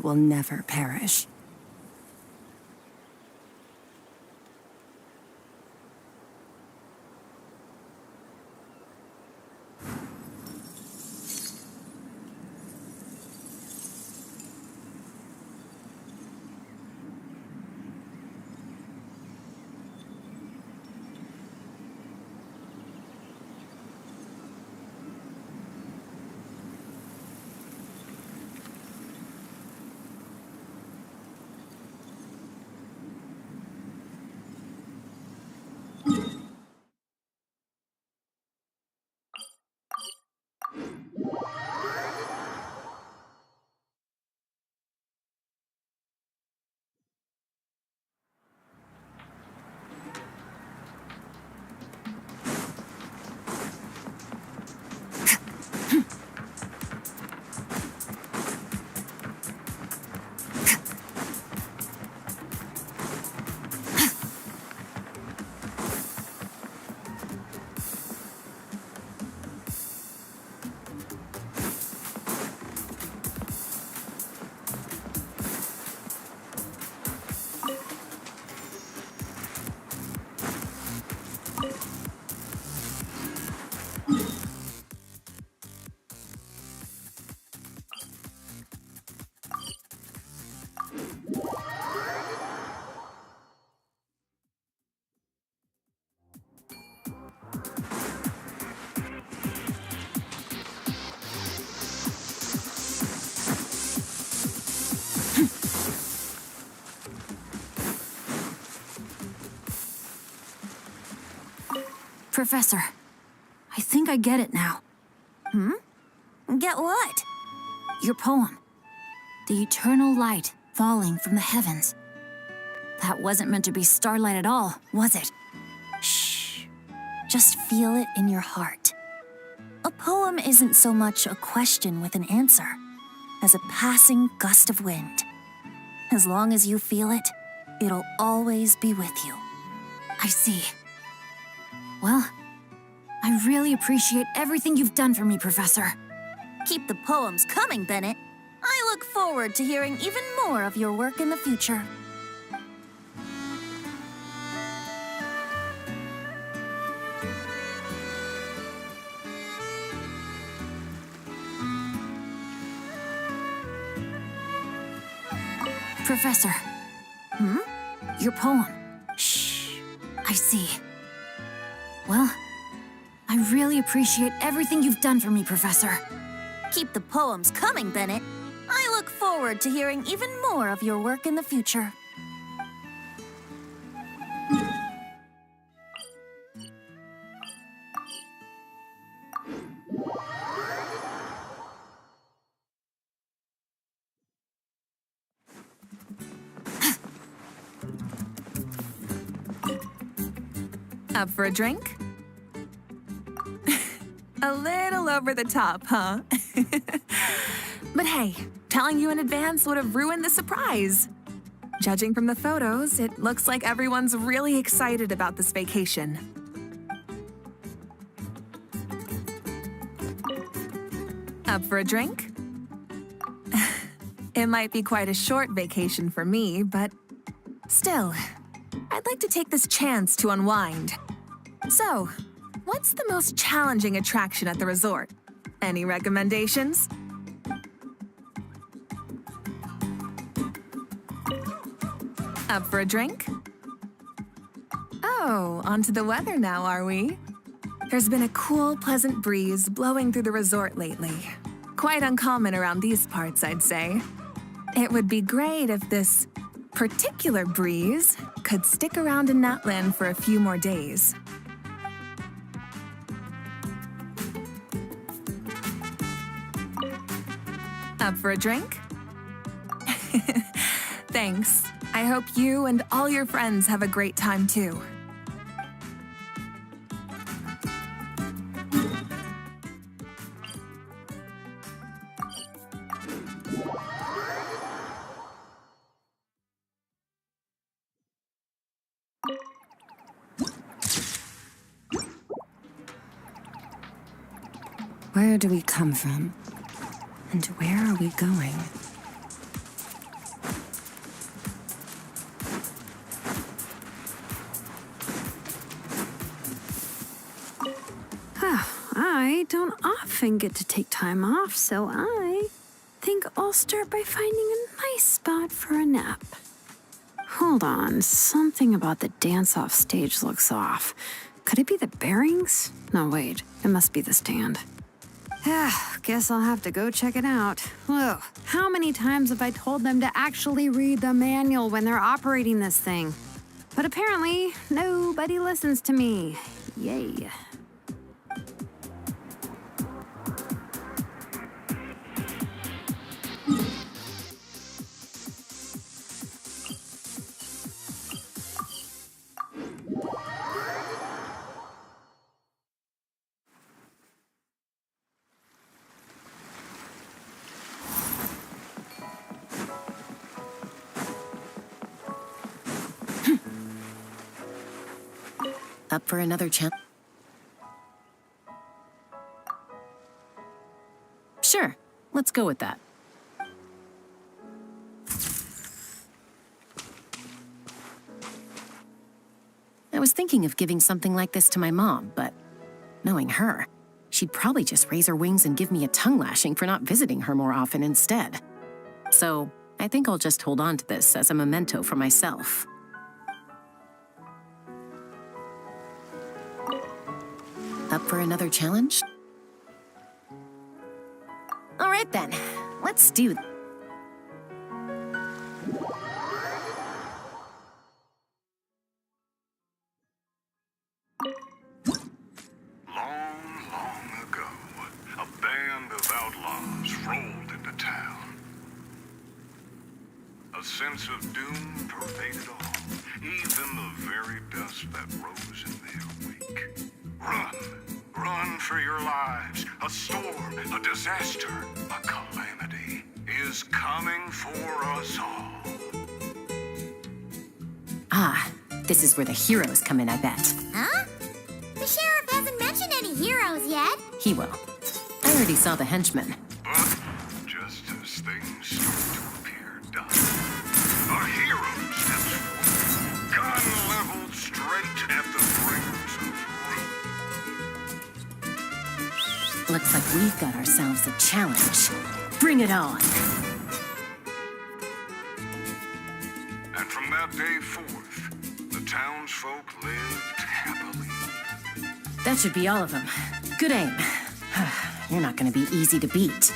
will never perish. Professor, I think I get it now. Get what? Your poem. The eternal light falling from the heavens. That wasn't meant to be starlight at all, was it? Shh. Just feel it in your heart. A poem isn't so much a question with an answer as a passing gust of wind. As long as you feel it, it'll always be with you. I see. Well, I really appreciate everything you've done for me, Professor. Keep the poems coming, Bennett. I look forward to hearing even more of your work in the future. Professor. Your poem. Shh. I see. Well, I really appreciate everything you've done for me, Professor. Keep the poems coming, Bennett. I look forward to hearing even more of your work in the future. Up for a drink? A little over the top, huh? But hey, telling you in advance would have ruined the surprise. Judging from the photos, it looks like everyone's really excited about this vacation. Up for a drink? It might be quite a short vacation for me, but still, I'd like to take this chance to unwind. So, what's the most challenging attraction at the resort? Any recommendations? Up for a drink? Oh, onto the weather now, are we? There's been a cool, pleasant breeze blowing through the resort lately. Quite uncommon around these parts, I'd say. It would be great if this particular breeze could stick around in Natlan for a few more days. Up for a drink? Thanks. I hope you and all your friends have a great time too. Where do we come from? And where are we going? don't often get to take time off, so I think I'll start by finding a nice spot for a nap. Hold on, something about the dance-off stage looks off. Could it be the bearings? No, wait, it must be the stand. Guess I'll have to go check it out. Whoa, how many times have I told them to actually read the manual when they're operating this thing? But apparently, nobody listens to me. Yay. Up for another challenge? Sure, let's go with that. I was thinking of giving something like this to my mom, but knowing her, she'd probably just raise her wings and give me a tongue lashing for not visiting her more often instead. So I think I'll just hold on to this as a memento for myself. Up for another challenge? All right then, let's do it. Long ago, a band of outlaws rolled into town. A sense of doom pervaded all, even the very dust that rose in their wake. Run! Run for your lives! A storm, a disaster, a calamity is coming for us all. Ah, this is where the heroes come in, I bet. Huh? The sheriff hasn't mentioned any heroes yet. He will. I already saw the henchmen. But just as things start to appear done, a hero steps forward, gun leveled straight at the bringers of ruin. Looks like we've got ourselves a challenge. Bring it on. And from that day forth, the townsfolk lived happily. That should be all of them. Good aim. You're not gonna be easy to beat.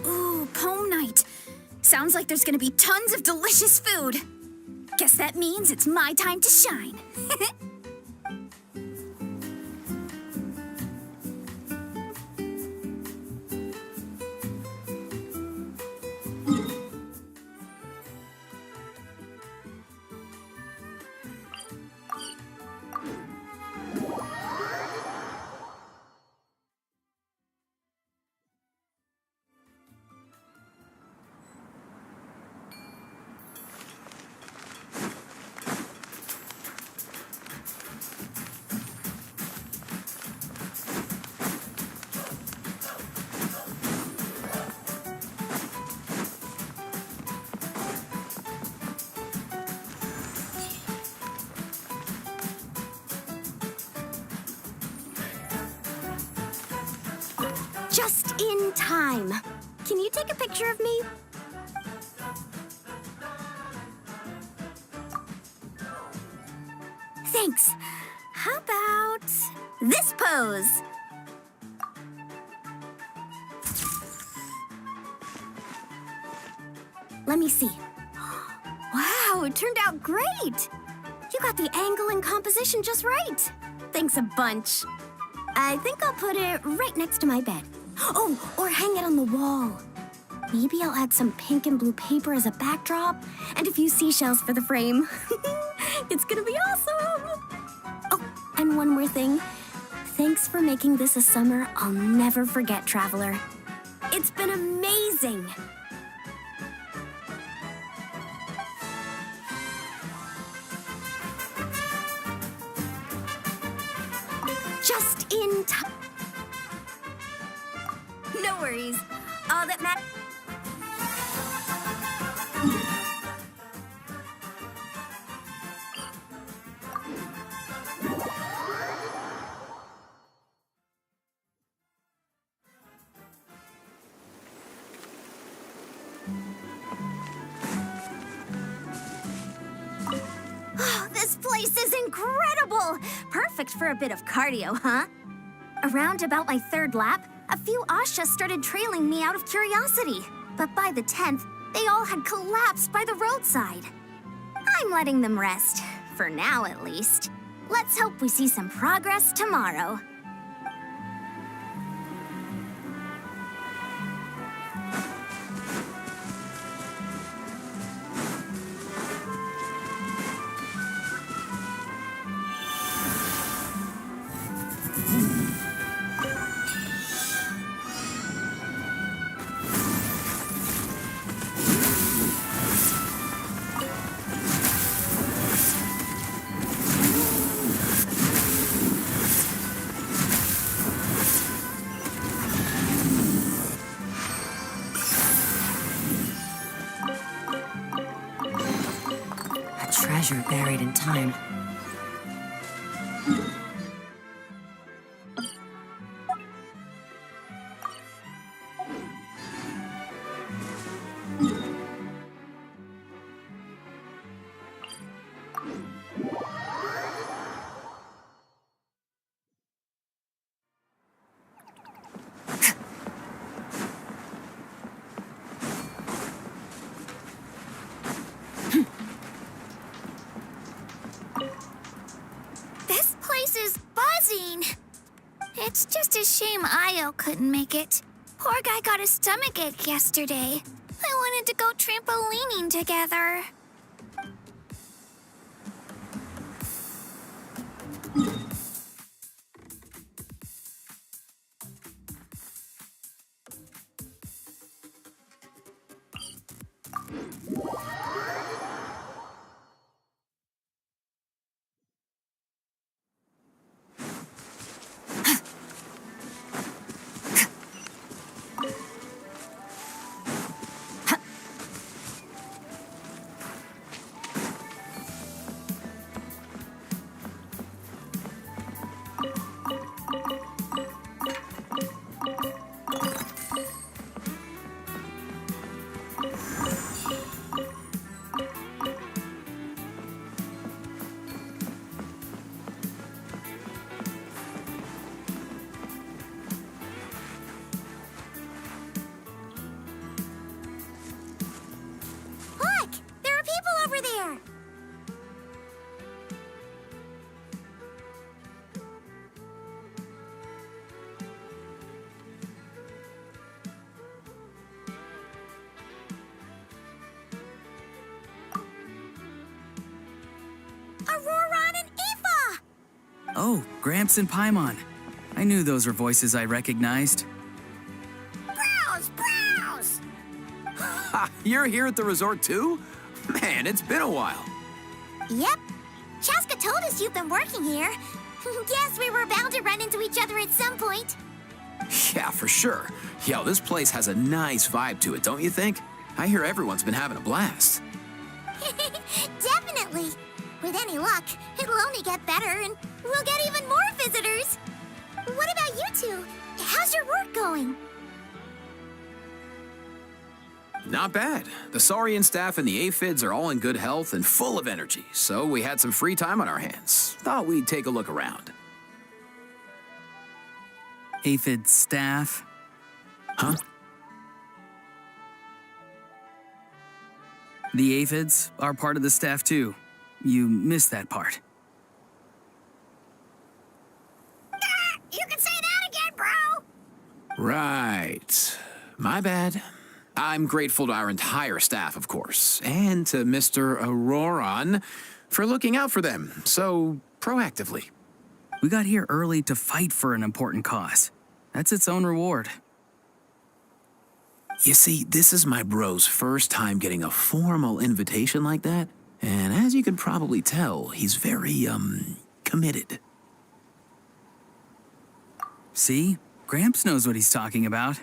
Ooh, poem night. Sounds like there's gonna be tons of delicious food. Guess that means it's my time to shine. Just in time. Can you take a picture of me? Thanks. How about this pose? Let me see. Wow, it turned out great. You got the angle and composition just right. Thanks a bunch. I think I'll put it right next to my bed. Oh, or hang it on the wall. Maybe I'll add some pink and blue paper as a backdrop and a few seashells for the frame. It's gonna be awesome. Oh, And one more thing. Thanks for making this a summer I'll never forget, Traveler. It's been amazing! Just in time. No worries. All that matters. Oh, this place is incredible! Perfect for a bit of cardio, huh? Around about my third lap, a few Ashas started trailing me out of curiosity. But by the 10th, they all had collapsed by the roadside. I'm letting them rest. For now, at least. Let's hope we see some progress tomorrow. Treasure buried in time. It's just a shame Io couldn't make it. Poor guy got a stomachache yesterday. I wanted to go trampolining together. Oh, Gramps and Paimon. I knew those were voices I recognized. Browse! Browse! Ha! You're here at the resort too? Man, it's been a while. Yep. Chaska told us you've been working here. Guess we were bound to run into each other at some point. Yeah, for sure. Yo, this place has a nice vibe to it, don't you think? I hear everyone's been having a blast. Definitely. With any luck, it'll only get better and we'll get even more visitors. What about you two? How's your work going? Not bad. The Saurian staff and the Aphids are all in good health and full of energy, so we had some free time on our hands. Thought we'd take a look around. Aphid staff? Huh? The Aphids are part of the staff too. You missed that part. You can say that again, bro! Right. My bad. I'm grateful to our entire staff, of course, and to Mr. Auroran for looking out for them so proactively. We got here early to fight for an important cause. That's its own reward. You see, this is my bro's first time getting a formal invitation like that, and as you can probably tell, he's very, committed. See? Gramps knows what he's talking about.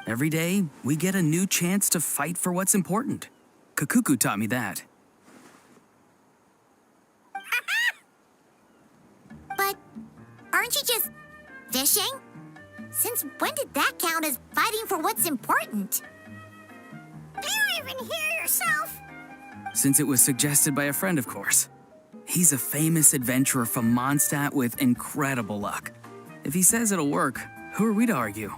Every day, we get a new chance to fight for what's important. Kakuku taught me that. But aren't you just fishing? Since when did that count as fighting for what's important? Do you even hear yourself? Since it was suggested by a friend, of course. He's a famous adventurer from Mondstadt with incredible luck. If he says it'll work, who are we to argue?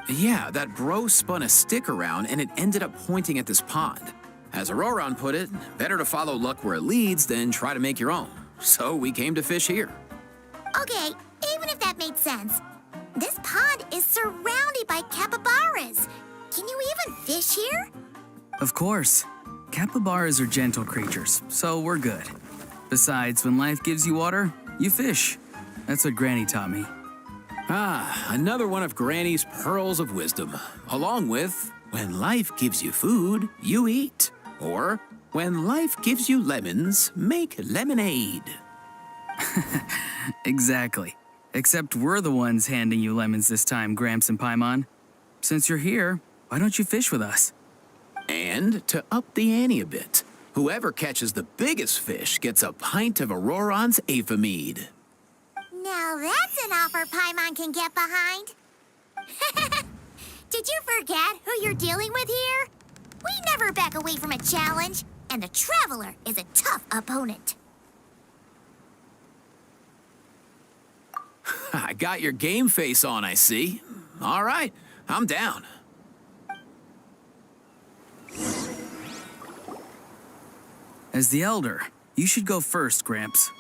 Yeah, that bro spun a stick around and it ended up pointing at this pond. As Auroron put it, better to follow luck where it leads than try to make your own. So we came to fish here. Okay, even if that made sense, this pond is surrounded by capybaras. Can you even fish here? Of course. Capybaras are gentle creatures, so we're good. Besides, when life gives you water, you fish. That's what Granny taught me. Ah, another one of Granny's pearls of wisdom. Along with, when life gives you food, you eat. Or, when life gives you lemons, make lemonade. Exactly. Except we're the ones handing you lemons this time, Gramps and Paimon. Since you're here, why don't you fish with us? And to up the ante a bit, whoever catches the biggest fish gets a pint of Auroron's Aphemide. Now that's an offer Paimon can get behind. Did you forget who you're dealing with here? We never back away from a challenge, and the Traveler is a tough opponent. I got your game face on, I see. All right, I'm down. As the elder, you should go first, Gramps.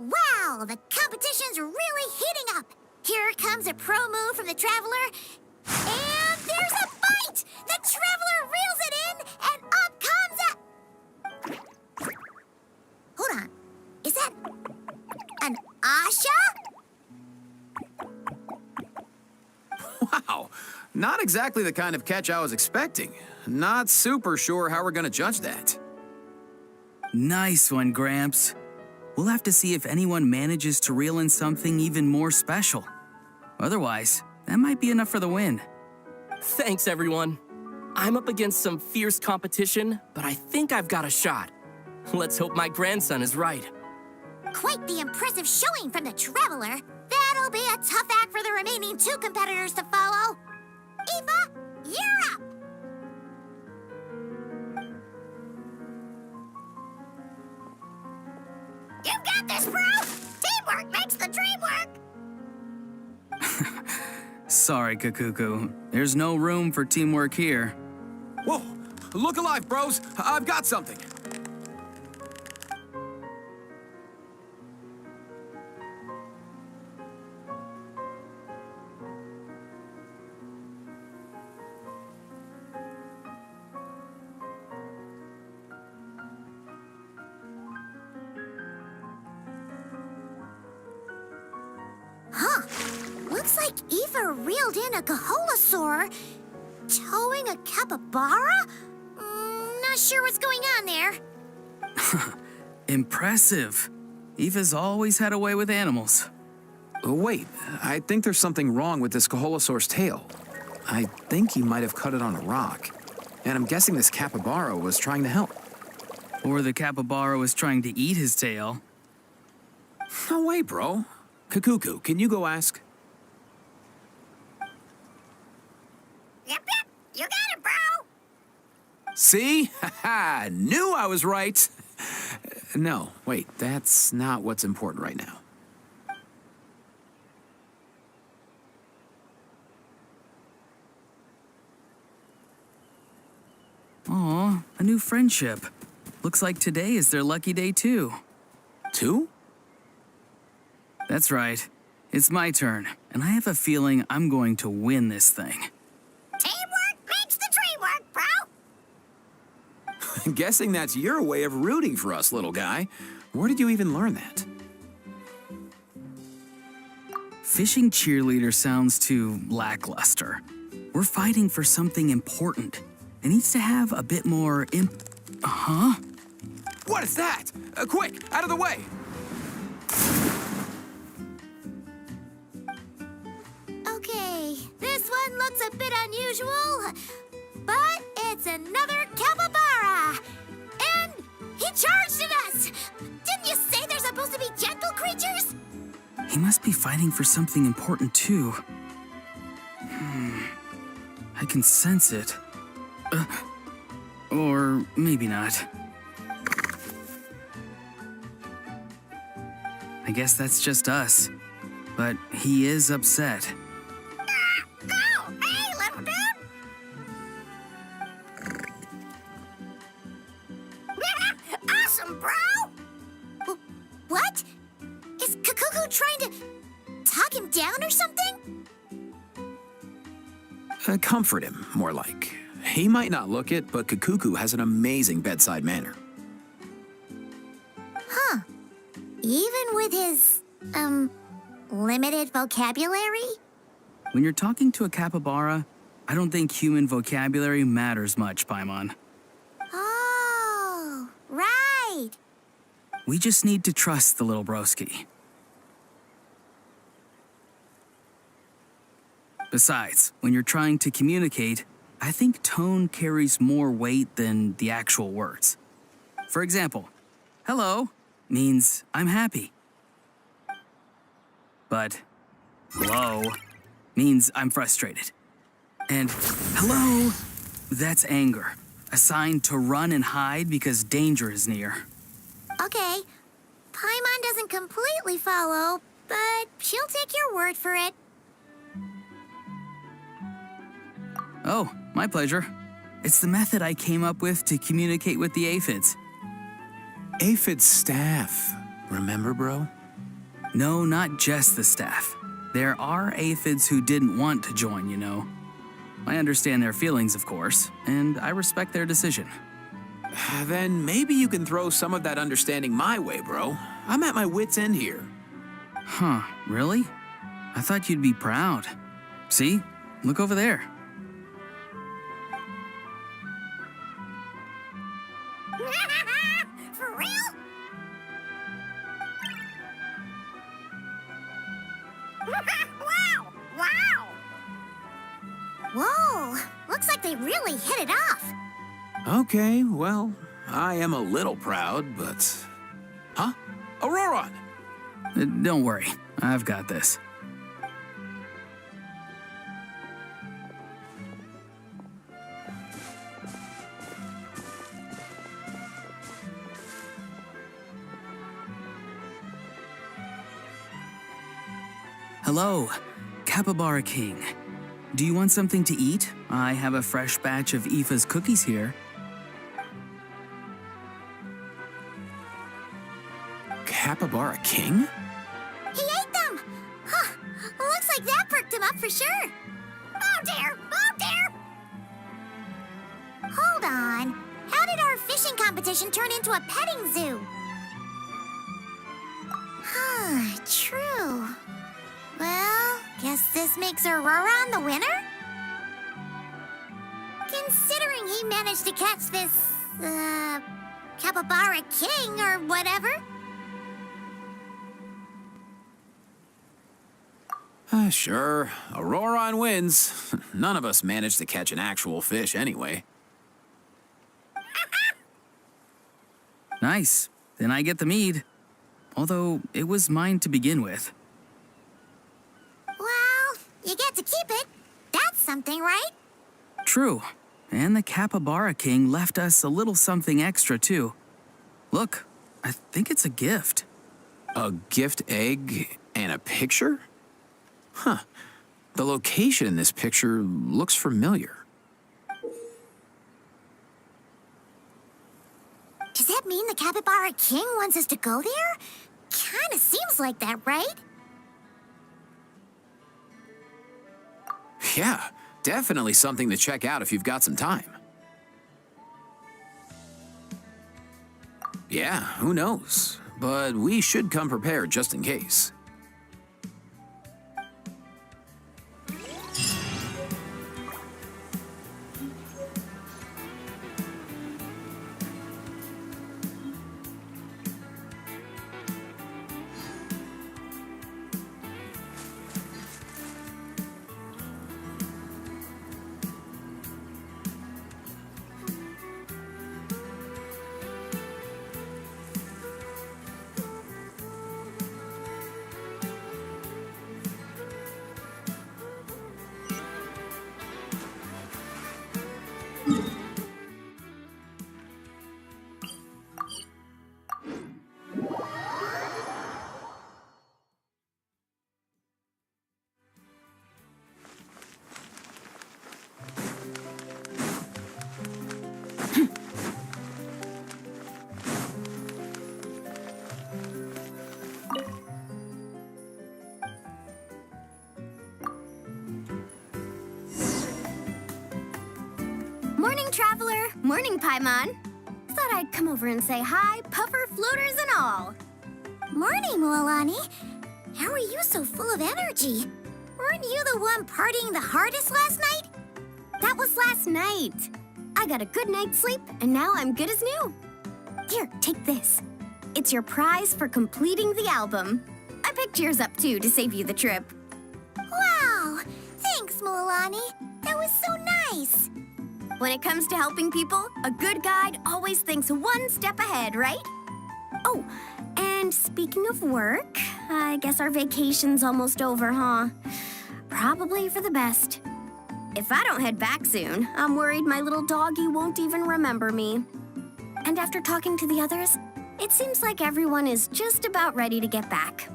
Wow, the competition's really heating up. Here comes a pro move from the Traveler, and there's a bite! The Traveler reels it in, and up comes a... Hold on, is that an Asha? Wow, not exactly the kind of catch I was expecting. Not super sure how we're gonna judge that. Nice one, Gramps. We'll have to see if anyone manages to reel in something even more special. Otherwise, that might be enough for the win. Thanks, everyone. I'm up against some fierce competition, but I think I've got a shot. Let's hope my grandson is right. Quite the impressive showing from the Traveler. That'll be a tough act for the remaining 2 competitors to follow. Eva, you're up! You've got this, bro! Teamwork makes the dream work! Sorry, Kakuku. There's no room for teamwork here. Whoa! Look alive, bros! I've got something! Huh. Looks like Eva reeled in a Kaholosaur. Towing a capybara? Not sure what's going on there. Impressive. Eva's always had a way with animals. Wait, I think there's something wrong with this Kaholosaur's tail. I think he might have cut it on a rock. And I'm guessing this capybara was trying to help. Or the capybara was trying to eat his tail. No way, bro. Kakuku, can you go ask? Yep, you got it, bro. See? Haha, knew I was right. No, wait, that's not what's important right now. Aw, a new friendship. Looks like today is their lucky day too. 2? That's right. It's my turn, and I have a feeling I'm going to win this thing. Teamwork makes the dream work, bro. Guessing that's your way of rooting for us, little guy. Where did you even learn that? Fishing cheerleader sounds too lackluster. We're fighting for something important. It needs to have a bit more Huh? What is that? Quick, out of the way! Okay, this one looks a bit unusual, but it's another capybara. And he charged at us! Didn't you say they're supposed to be gentle creatures? He must be fighting for something important too. I can sense it. Or maybe not. I guess that's just us. But he is upset. Oh, hey, little dude! Awesome, bro! What? Is Kakuku trying to talk him down or something? Comfort him, more like. He might not look it, but Kakuku has an amazing bedside manner. Huh. Even with his, limited vocabulary? When you're talking to a capybara, I don't think human vocabulary matters much, Paimon. Oh, right. We just need to trust the little broski. Besides, when you're trying to communicate, I think tone carries more weight than the actual words. For example, hello means I'm happy. But hello means I'm frustrated. And hello, that's anger, a sign to run and hide because danger is near. Okay. Paimon doesn't completely follow, but she'll take your word for it. Oh, my pleasure. It's the method I came up with to communicate with the aphids. Aphid staff. Remember, bro? No, not just the staff. There are aphids who didn't want to join, you know. I understand their feelings, of course, and I respect their decision. Then maybe you can throw some of that understanding my way, bro. I'm at my wit's end here. Huh, really? I thought you'd be proud. See? Look over there. For real? Wow! Wow! Whoa! Looks like they really hit it off. Okay, well, I am a little proud, but... Huh? Auroron! Don't worry, I've got this. Hello, Capybara King. Do you want something to eat? I have a fresh batch of Aoife's cookies here. Capybara King? He ate them! Huh. Looks like that perked him up for sure. Oh dear! Oh dear! Hold on. How did our fishing competition turn into a petting zoo? Huh, true. Well, guess this makes Auroron the winner? Considering he managed to catch this, Capybara King or whatever. Sure. Auroron wins. None of us managed to catch an actual fish anyway. Nice. Then I get the mead. Although, it was mine to begin with. Well, you get to keep it. That's something, right? True. And the Capybara King left us a little something extra, too. Look, I think it's a gift. A gift egg and a picture? Huh. The location in this picture looks familiar. Does that mean the Capybara King wants us to go there? Kinda seems like that, right? Yeah, definitely something to check out if you've got some time. Yeah, who knows? But we should come prepared just in case. Morning, Traveler. Morning, Paimon. Thought I'd come over and say hi, puffer, floaters, and all. Morning, Mualani. How are you so full of energy? Weren't you the one partying the hardest last night? That was last night. I got a good night's sleep, and now I'm good as new. Here, take this. It's your prize for completing the album. I picked yours up, too, to save you the trip. Wow! Thanks, Mualani. That was so nice. When it comes to helping people, a good guide always thinks one step ahead, right? Oh, and speaking of work, I guess our vacation's almost over, huh? Probably for the best. If I don't head back soon, I'm worried my little doggy won't even remember me. And after talking to the others, it seems like everyone is just about ready to get back.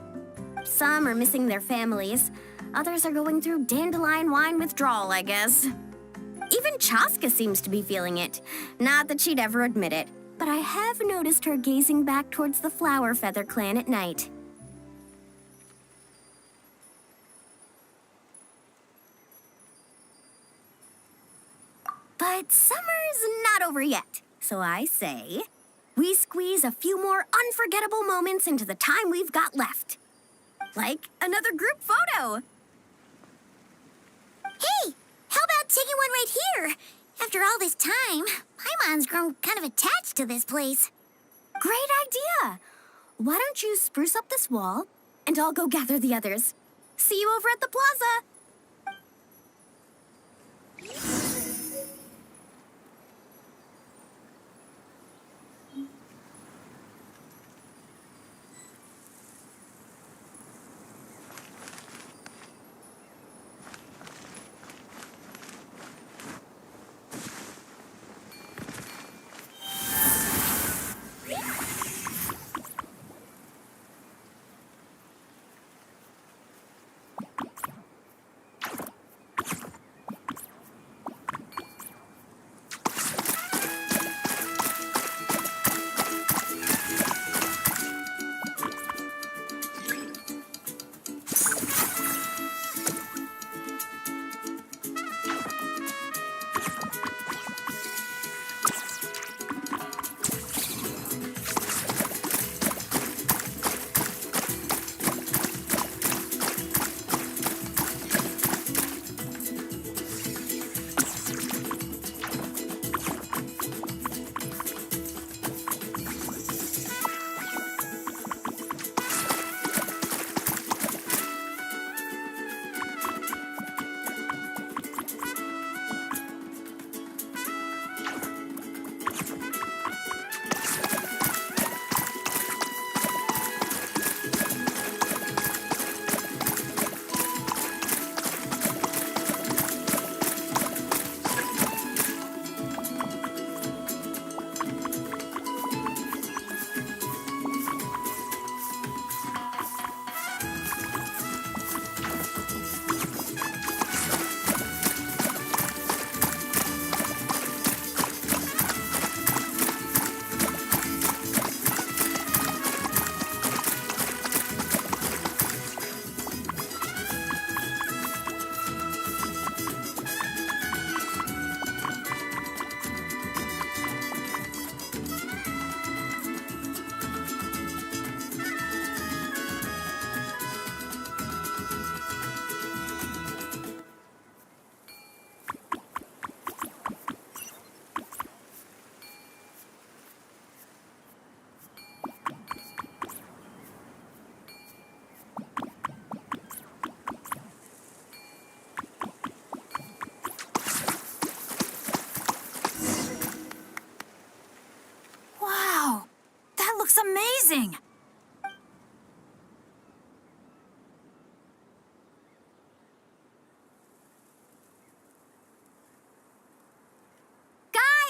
Some are missing their families. Others are going through dandelion wine withdrawal, I guess. Even Chaska seems to be feeling it. Not that she'd ever admit it, but I have noticed her gazing back towards the Flower Feather clan at night. But summer's not over yet, so I say, we squeeze a few more unforgettable moments into the time we've got left. Like another group photo. Hey, how about taking one right here? After all this time, Paimon's grown kind of attached to this place. Great idea! Why don't you spruce up this wall, and I'll go gather the others. See you over at the plaza!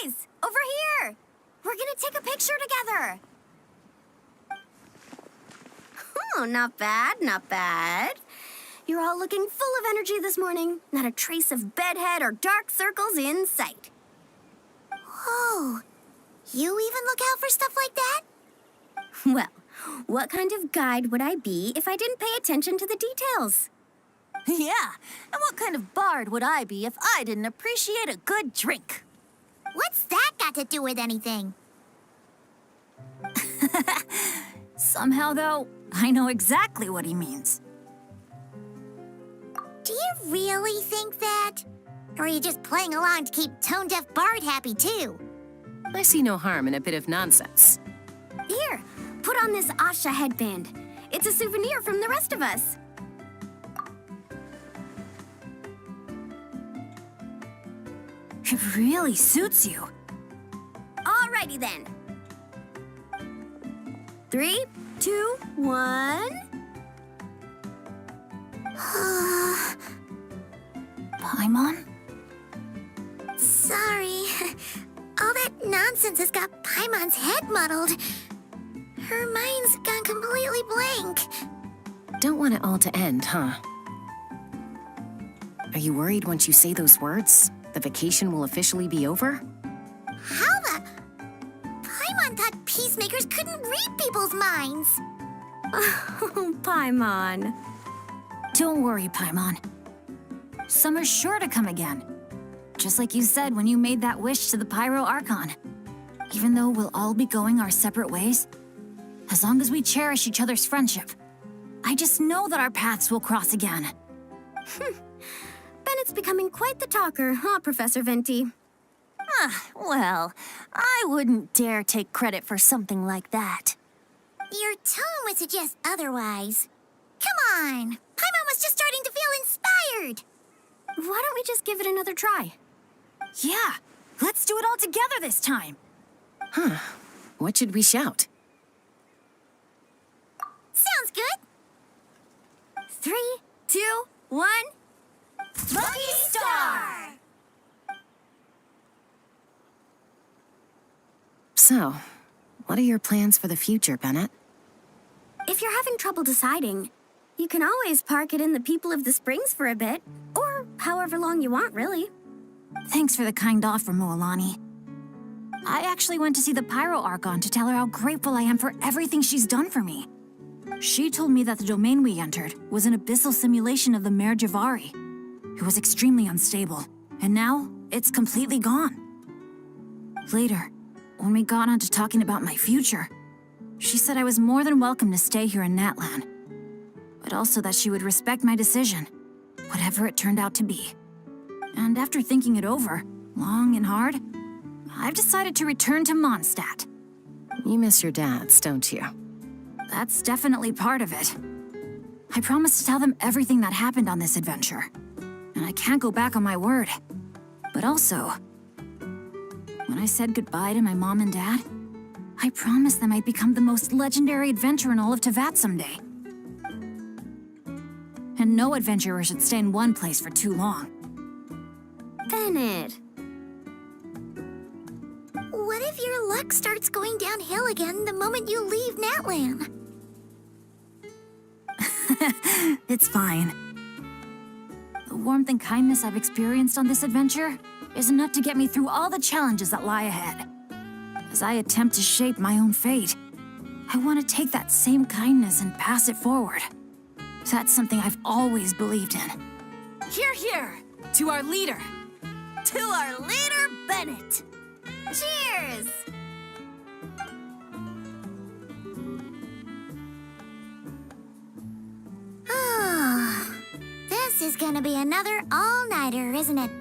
Guys, over here! We're gonna take a picture together. Oh, not bad, not bad. You're all looking full of energy this morning. Not a trace of bedhead or dark circles in sight. Whoa. You even look out for stuff like that? Well, what kind of guide would I be if I didn't pay attention to the details? Yeah, and what kind of bard would I be if I didn't appreciate a good drink? What's that got to do with anything? Somehow, though, I know exactly what he means. Do you really think that? Or are you just playing along to keep tone-deaf Bard happy, too? I see no harm in a bit of nonsense. Here, put on this Asha headband. It's a souvenir from the rest of us. It really suits you. Alrighty then. 3, 2, 1. Paimon? Sorry. All that nonsense has got Paimon's head muddled. Her mind's gone completely blank. Don't want it all to end, huh? Are you worried once you say those words, the vacation will officially be over? How the... Paimon thought peacemakers couldn't read people's minds. Oh, Paimon. Don't worry, Paimon. Summer's sure to come again. Just like you said when you made that wish to the Pyro Archon. Even though we'll all be going our separate ways, as long as we cherish each other's friendship, I just know that our paths will cross again. Bennett's becoming quite the talker, huh, Professor Venti? Well, I wouldn't dare take credit for something like that. Your tone would suggest otherwise. Come on! Paimon was just starting to feel inspired! Why don't we just give it another try? Yeah, let's do it all together this time. Huh. What should we shout? Sounds good! 3, 2, 1. Lucky Star! So, what are your plans for the future, Bennett? If you're having trouble deciding, you can always park it in the People of the Springs for a bit, or however long you want, really. Thanks for the kind offer, Mualani. I actually went to see the Pyro Archon to tell her how grateful I am for everything she's done for me. She told me that the domain we entered was an abyssal simulation of the Mare Javari. It was extremely unstable, and now it's completely gone. Later, when we got on to talking about my future, she said I was more than welcome to stay here in Natlan, but also that she would respect my decision, whatever it turned out to be. And after thinking it over, long and hard, I've decided to return to Mondstadt. You miss your dads, don't you? That's definitely part of it. I promised to tell them everything that happened on this adventure, and I can't go back on my word. But also, when I said goodbye to my mom and dad, I promised them I'd become the most legendary adventurer in all of Tevat someday. And no adventurer should stay in one place for too long. Bennett. What if your luck starts going downhill again the moment you leave Natlan? It's fine. The warmth and kindness I've experienced on this adventure is enough to get me through all the challenges that lie ahead. As I attempt to shape my own fate, I want to take that same kindness and pass it forward. That's something I've always believed in. Hear, hear! To our leader! To our leader, Bennett! Cheers! Oh, this is gonna be another all-nighter, isn't it?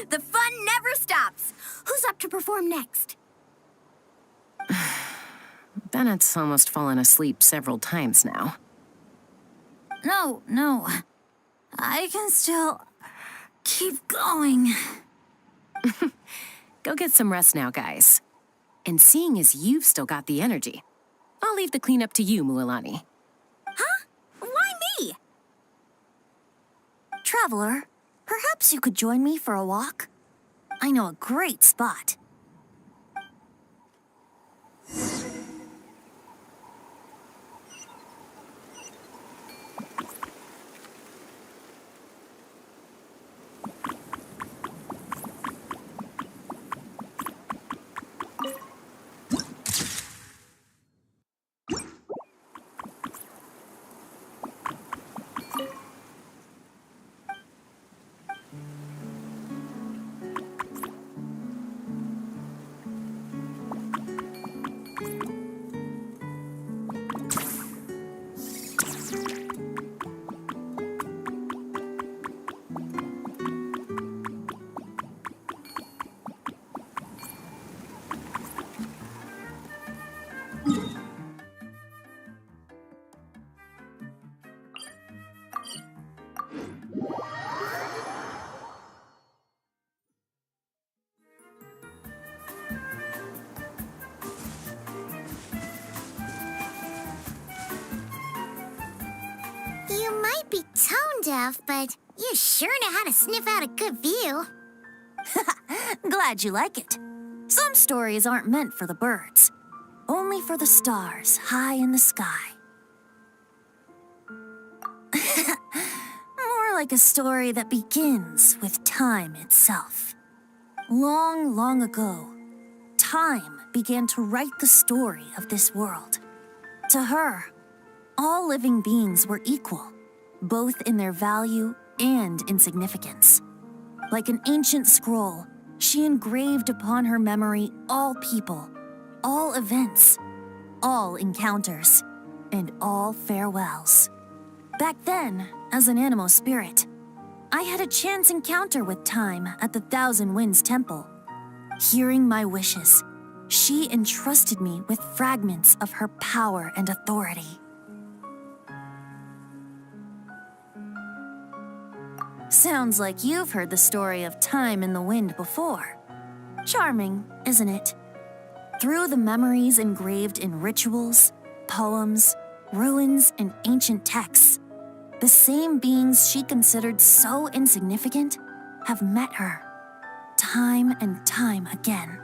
The fun never stops. Who's up to perform next? Bennett's almost fallen asleep several times now. No. I can still keep going. Go get some rest now, guys. And seeing as you've still got the energy, I'll leave the cleanup to you, Mualani. Huh? Why me? Traveler, perhaps you could join me for a walk? I know a great spot. You might be tone deaf, but you sure know how to sniff out a good view. Glad you like it. Some stories aren't meant for the birds, only for the stars high in the sky. More like a story that begins with time itself. Long, long ago, time began to write the story of this world. To her, all living beings were equal, both in their value and in significance. Like an ancient scroll, she engraved upon her memory all people, all events, all encounters, and all farewells. Back then, as an animal spirit, I had a chance encounter with time at the Thousand Winds Temple. Hearing my wishes, she entrusted me with fragments of her power and authority. Sounds like you've heard the story of time in the wind before. Charming, isn't it? Through the memories engraved in rituals, poems, ruins, and ancient texts, the same beings she considered so insignificant have met her, time and time again.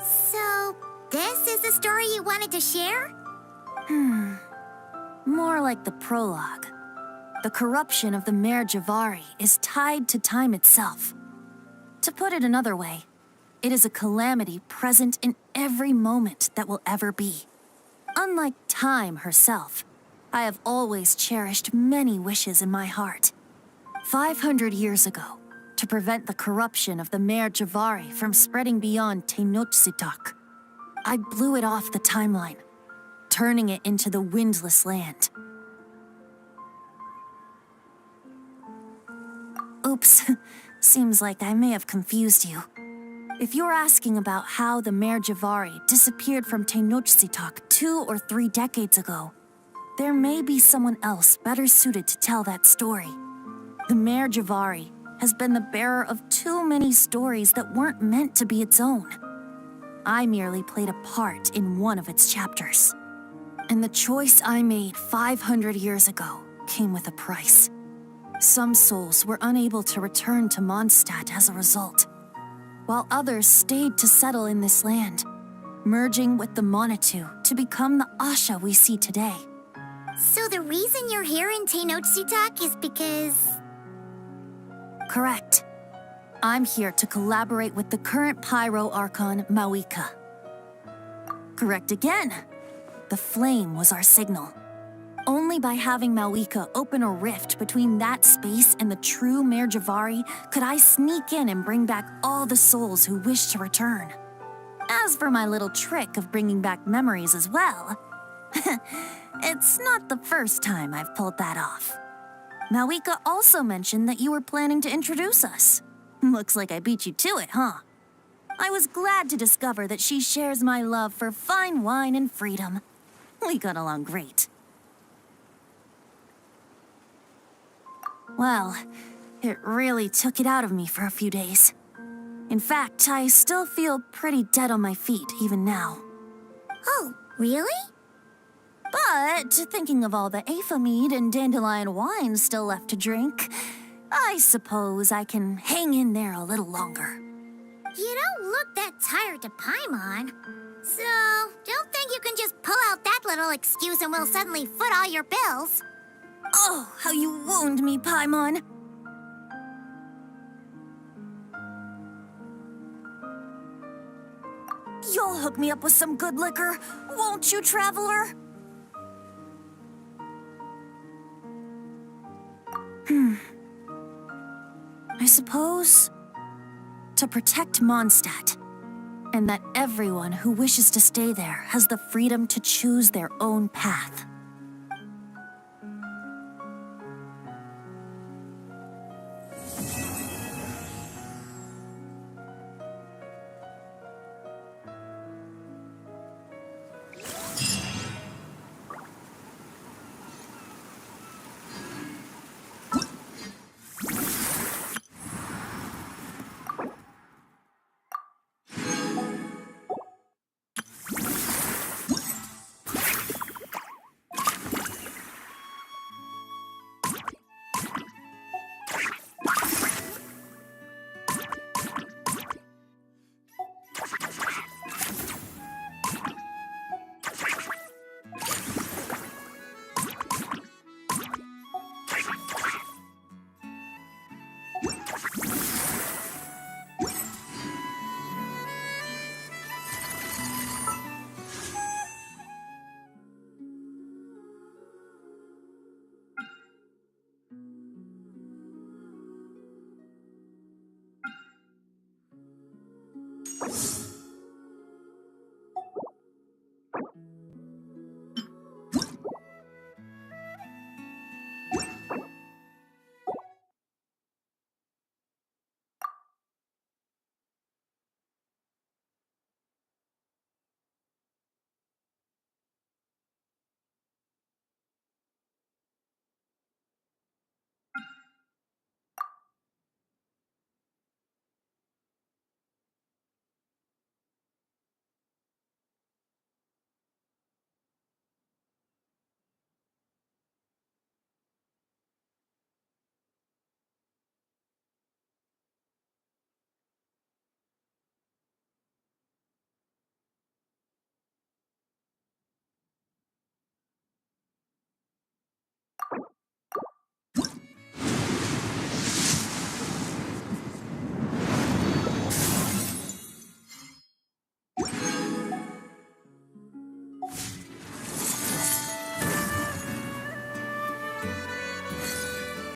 So, this is the story you wanted to share? More like the prologue. The corruption of the Mare Javari is tied to time itself. To put it another way, it is a calamity present in every moment that will ever be. Unlike time herself, I have always cherished many wishes in my heart. 500 years ago, to prevent the corruption of the Mare Javari from spreading beyond Tenochtitlan, I blew it off the timeline, turning it into the Windless Land. Oops, seems like I may have confused you. If you're asking about how the Mare Javari disappeared from Tenochtitlan 2 or 3 decades ago, there may be someone else better suited to tell that story. The Mare Javari has been the bearer of too many stories that weren't meant to be its own. I merely played a part in one of its chapters. And the choice I made 500 years ago came with a price. Some souls were unable to return to Mondstadt as a result, while others stayed to settle in this land, merging with the Monitu to become the Asha we see today. So the reason you're here in Tenochtitlan is because... Correct. I'm here to collaborate with the current Pyro Archon, Mawika. Correct again. The flame was our signal. Only by having Mawika open a rift between that space and the true Mare Javari could I sneak in and bring back all the souls who wish to return. As for my little trick of bringing back memories as well, it's not the first time I've pulled that off. Mawika also mentioned that you were planning to introduce us. Looks like I beat you to it, huh? I was glad to discover that she shares my love for fine wine and freedom. We got along great. Well, it really took it out of me for a few days. In fact, I still feel pretty dead on my feet even now. Oh, really? But thinking of all the Afa mead and dandelion wine still left to drink, I suppose I can hang in there a little longer. You don't look that tired to Paimon. So, don't think you can just pull out that little excuse and we'll suddenly foot all your bills. Oh, how you wound me, Paimon. You'll hook me up with some good liquor, won't you, Traveler? I suppose to protect Mondstadt, and that everyone who wishes to stay there has the freedom to choose their own path.